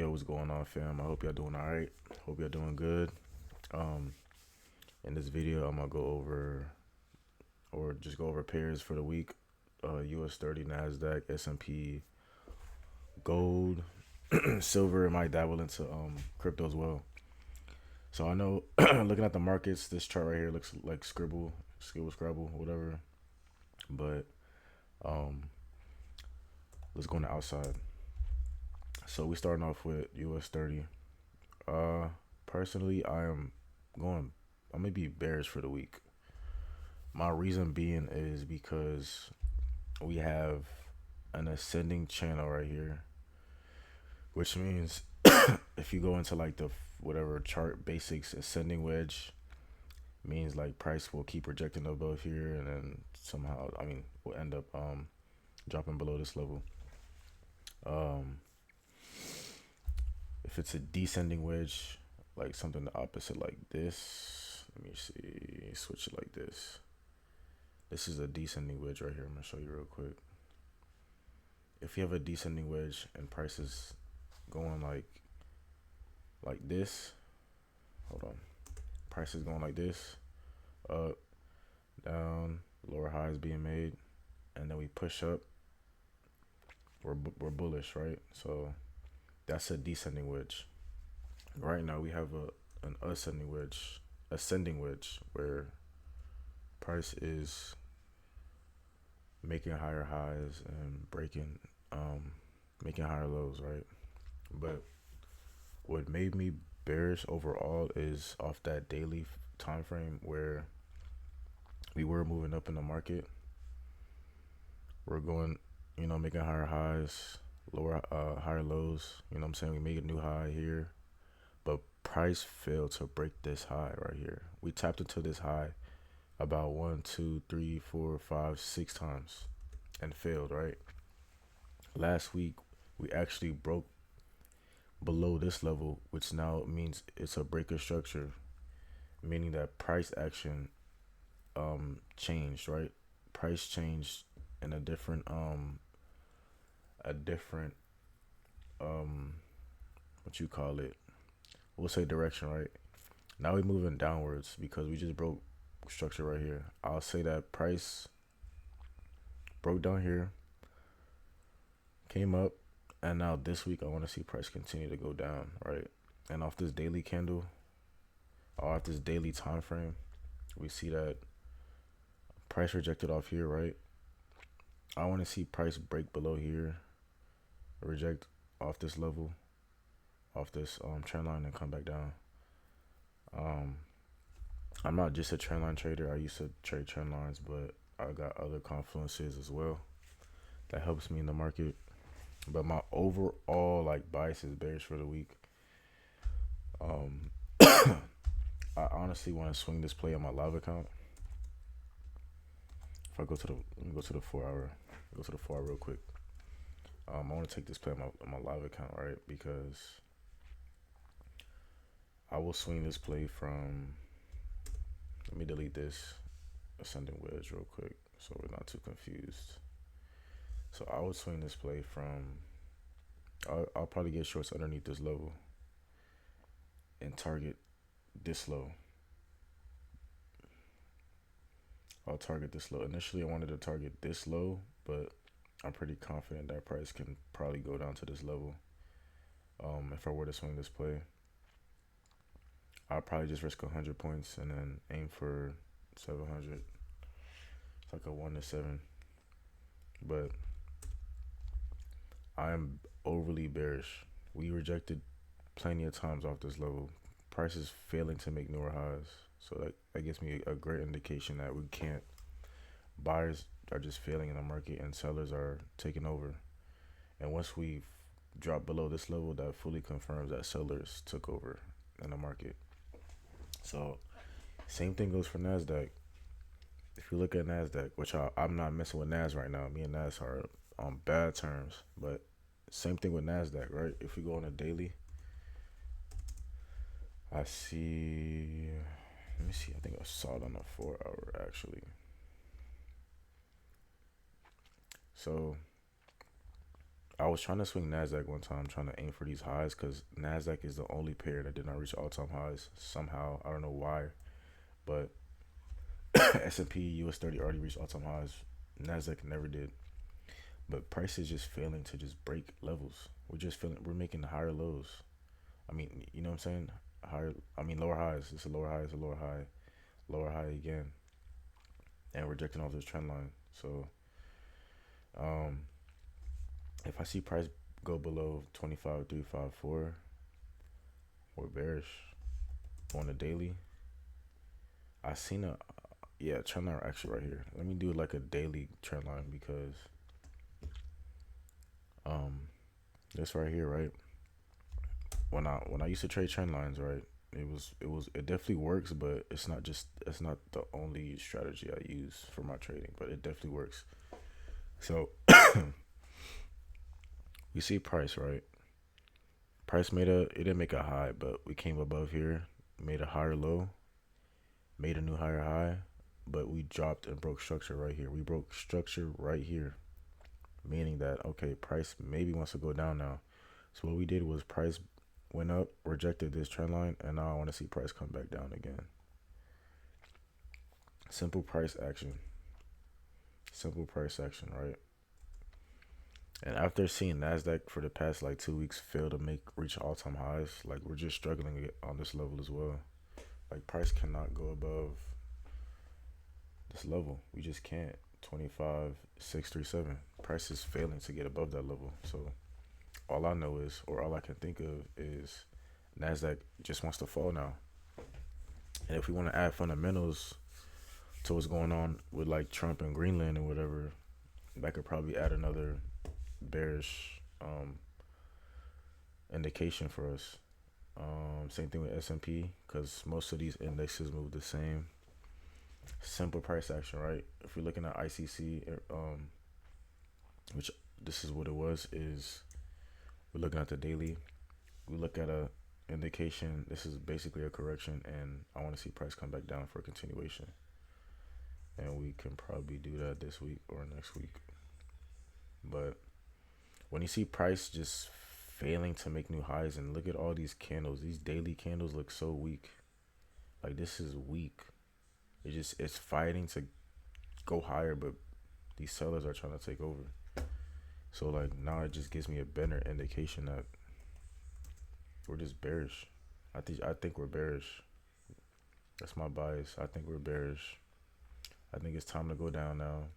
Yo, what's going on, fam? I hope y'all doing all right. Hope y'all doing good. Um, in this video, I'm gonna go over or just go over pairs for the week. US 30, Nasdaq, S&P, gold, silver. And might dabble into crypto as well. So I know, looking at the markets, this chart right here looks like Scrabble, whatever. But um, let's go on the outside. So we starting off with US 30. Uh, Personally, going. I'm gonna be bearish for the week. My reason being is because we have an ascending channel right here, which means if you go into like the whatever chart basics, ascending wedge means like price will keep rejecting above here and then somehow, will end up dropping below this level. Um, if it's a descending wedge, like something the opposite like this, let me see, switch it like this. This is a descending wedge right here. I'm gonna show you real quick. If you have a descending wedge and price is going like this, hold on. Price is going like this, up, down, lower highs being made, and then we push up. We're bullish, right? So that's a descending wedge. Right now we have an ascending wedge where price is making higher highs and making higher lows, right? But what made me bearish overall is off that daily time frame where we were moving up in the market. We're going, making higher highs, higher lows. You know what I'm saying? We made a new high here, but price failed to break this high right here. We tapped into this high about 1, 2, 3, 4, 5, 6 times and failed, right? Last week, we actually broke below this level, which now means it's a breaker structure, meaning that price action changed, right? Price changed in a different what you call it? We'll say direction, right? Now we're moving downwards because we just broke structure right here. I'll say that price broke down here, came up, and now this week I want to see price continue to go down, right? And off this daily candle, or off this daily time frame, we see that price rejected off here, right? I want to see price break below here, reject off this level, off this trend line, and come back down. I'm not just a trend line trader. I used to trade trend lines, but I got other confluences as well that helps me in the market. But my overall bias is bearish for the week. I honestly want to swing this play on my live account. If I go to the let me go to the 4 hour, go to the 4 hour real quick. I want to take this play on my live account, right? Because I will swing this play from. Let me delete this ascending wedge real quick so we're not too confused. So I would swing this play from. I'll probably get shorts underneath this level and target this low. I'll target this low. Initially, I wanted to target this low, but I'm pretty confident that price can probably go down to this level. If I were to swing this play, I'll probably just risk 100 points and then aim for 700. It's like a 1 to 7. But I am overly bearish. We rejected plenty of times off this level. Price is failing to make newer highs. So that gives me a great indication that we can't. Buyers are just failing in the market and sellers are taking over. And once we drop below this level, that fully confirms that sellers took over in the market. So same thing goes for NASDAQ. If you look at NASDAQ, which I'm not messing with NAS right now. Me and NAS are on bad terms. But same thing with NASDAQ, right? If we go on a daily, I see, let me see, I think I saw it on the 4 hour actually. So I was trying to swing Nasdaq one time, trying to aim for these highs, because Nasdaq is the only pair that did not reach all-time highs somehow. I don't know why, but S&P US 30 already reached all-time highs. Nasdaq never did. But price is just failing to just break levels. We're making higher lows. I mean, you know what I'm saying? Higher. I mean, lower highs. It's a lower high. It's a lower high again, and rejecting off this trend line. So, um, if I see price go below 25,354, we're bearish on the daily. I seen a yeah trend line actually right here. Let me do like a daily trend line because um this right here, right? When I used to trade trend lines, right? It definitely works, but it's not the only strategy I use for my trading, but it definitely works. So we see price, right? Price it didn't make a high, but we came above here, made a higher low, made a new higher high, but we dropped and broke structure right here. We broke structure right here, meaning that okay, price maybe wants to go down now. So what we did was price went up, rejected this trend line, and now I want to see price come back down again. Simple price action. Simple price action, right? And after seeing Nasdaq for the past like 2 weeks fail to reach all time highs, like we're just struggling on this level as well. Like price cannot go above this level. We just can't. 25,637. Price is failing to get above that level. So all I know is, or all I can think of is, Nasdaq just wants to fall now. And if we want to add fundamentals to what's going on with like Trump and Greenland and whatever, that could probably add another bearish indication for us. Same thing with S&P, because most of these indexes move the same. Simple price action, right? If we're looking at ICC, which this is what it was, is we're looking at the daily. We look at a indication. This is basically a correction, and I want to see price come back down for a continuation. And we can probably do that this week or next week. But when you see price just failing to make new highs, and look at all these candles, these daily candles look so weak. Like this is weak. It's fighting to go higher, but these sellers are trying to take over. So like now it just gives me a better indication that we're just bearish. I think we're bearish. That's my bias. I think we're bearish. I think it's time to go down now.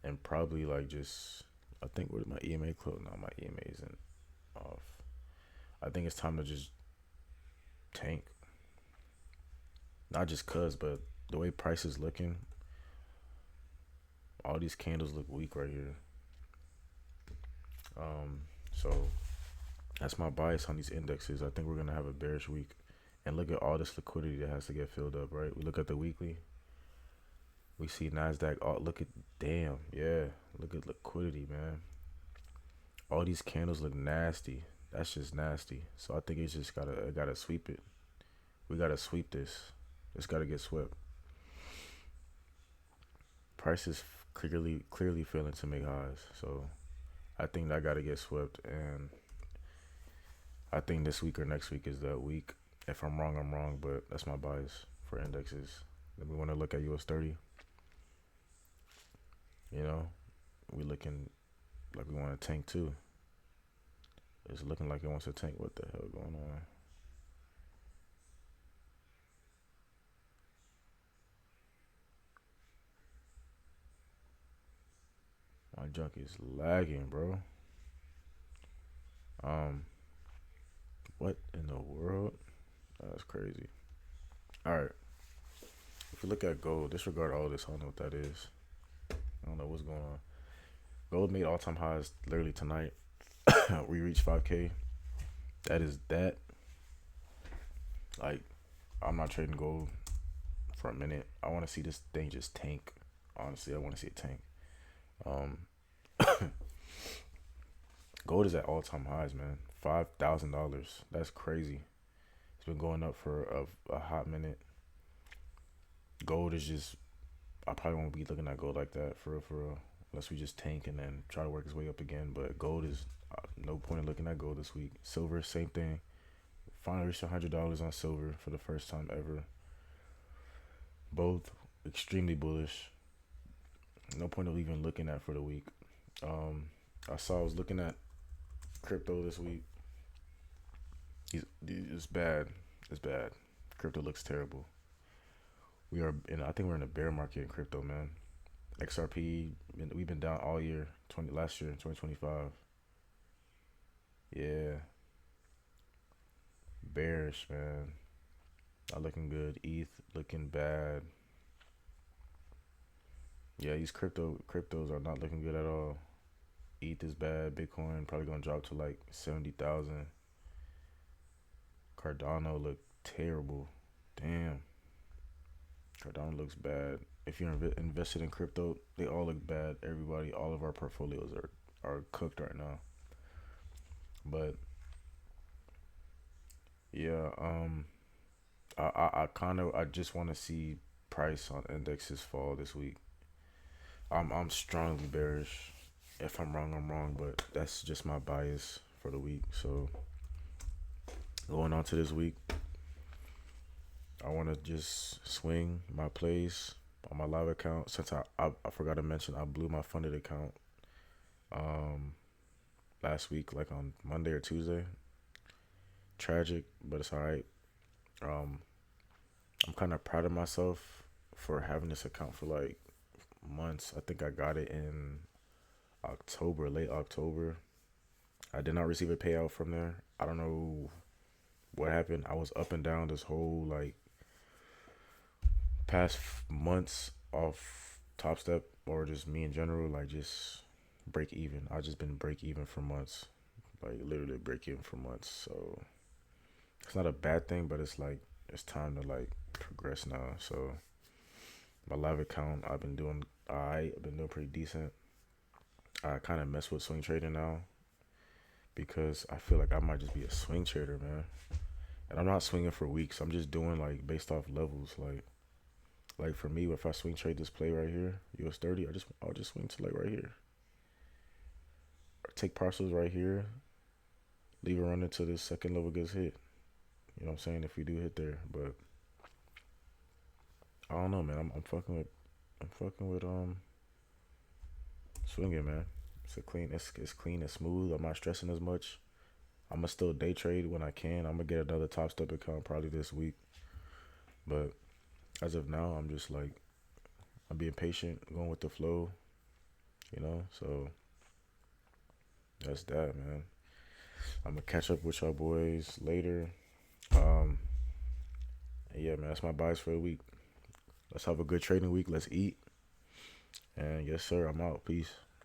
And probably like just, I think where's my EMA close now? My EMA isn't off. I think it's time to just tank. Not just cause, but the way price is looking, all these candles look weak right here. So that's my bias on these indexes. I think we're gonna have a bearish week. And look at all this liquidity that has to get filled up, right? We look at the weekly. We see Nasdaq. Oh, look at yeah. Look at liquidity, man. All these candles look nasty. That's just nasty. So I think it's just gotta sweep it. We gotta sweep this. It's gotta get swept. Price is clearly failing to make highs. So I think that gotta get swept, and I think this week or next week is that week. If I'm wrong, I'm wrong, but that's my bias for indexes. Then we want to look at US 30. You know, we looking like we want to tank too. It's looking like it wants to tank. What the hell going on? My junk is lagging, bro. What in the world? That's crazy. All right. If you look at gold, disregard all this. I don't know what that is. I don't know what's going on. Gold made all-time highs literally tonight. We reached 5K. That is that. Like, I'm not trading gold for a minute. I want to see this thing just tank. Honestly, I want to see it tank. Um, Gold is at all-time highs, man. $5,000. That's crazy. It's been going up for a hot minute. Gold is just, I probably won't be looking at gold like that for real, for real. unless we just tank and then try to work his way up again. But gold is no point in looking at gold this week. Silver, same thing. Finally reached $100 on silver for the first time ever. Both extremely bullish. No point of even looking at for the week. I was looking at crypto this week. It's bad. It's bad. Crypto looks terrible. I think we're in a bear market in crypto, man. XRP, we've been down all year. Last year, 2025. Yeah, bearish, man. Not looking good. ETH looking bad. Yeah, these cryptos are not looking good at all. ETH is bad. Bitcoin probably gonna drop to like 70,000. Cardano look terrible. Damn, Cardano looks bad. If you're invested in crypto, they all look bad. Everybody, all of our portfolios are cooked right now. But yeah, I just want to see price on indexes fall this week. I'm strongly bearish. If I'm wrong, I'm wrong, but that's just my bias for the week. So going on to this week, I want to just swing my plays on my live account. Since I forgot to mention, I blew my funded account last week, like on Monday or Tuesday. Tragic, but it's alright. I'm kind of proud of myself for having this account for like months. I think I got it in October, late October. I did not receive a payout from there. I don't know what happened. I was up and down this whole like past months off Top Step, or just me in general, like just break even. I just been break even for months, like literally break even for months. So it's not a bad thing, but it's like it's time to like progress now. So my live account, I've been doing alright. I've been doing pretty decent. I kind of mess with swing trading now because I feel like I might just be a swing trader, man. And I'm not swinging for weeks. I'm just doing like based off levels. Like for me, if I swing trade this play right here, US 30, I'll just swing to like right here. Or take parcels right here. Leave it running until this second level gets hit. You know what I'm saying? If we do hit there, but I don't know, man. I'm fucking with swinging, man. It's clean and smooth. I'm not stressing as much. I'ma still day trade when I can. I'm gonna get another Top Step account probably this week. But as of now, I'm just like I'm being patient, going with the flow, you know. So that's that, man. I'm gonna catch up with y'all boys later. Um, and yeah, man, that's my buys for the week. Let's have a good trading week. Let's eat. And yes, sir, I'm out. Peace.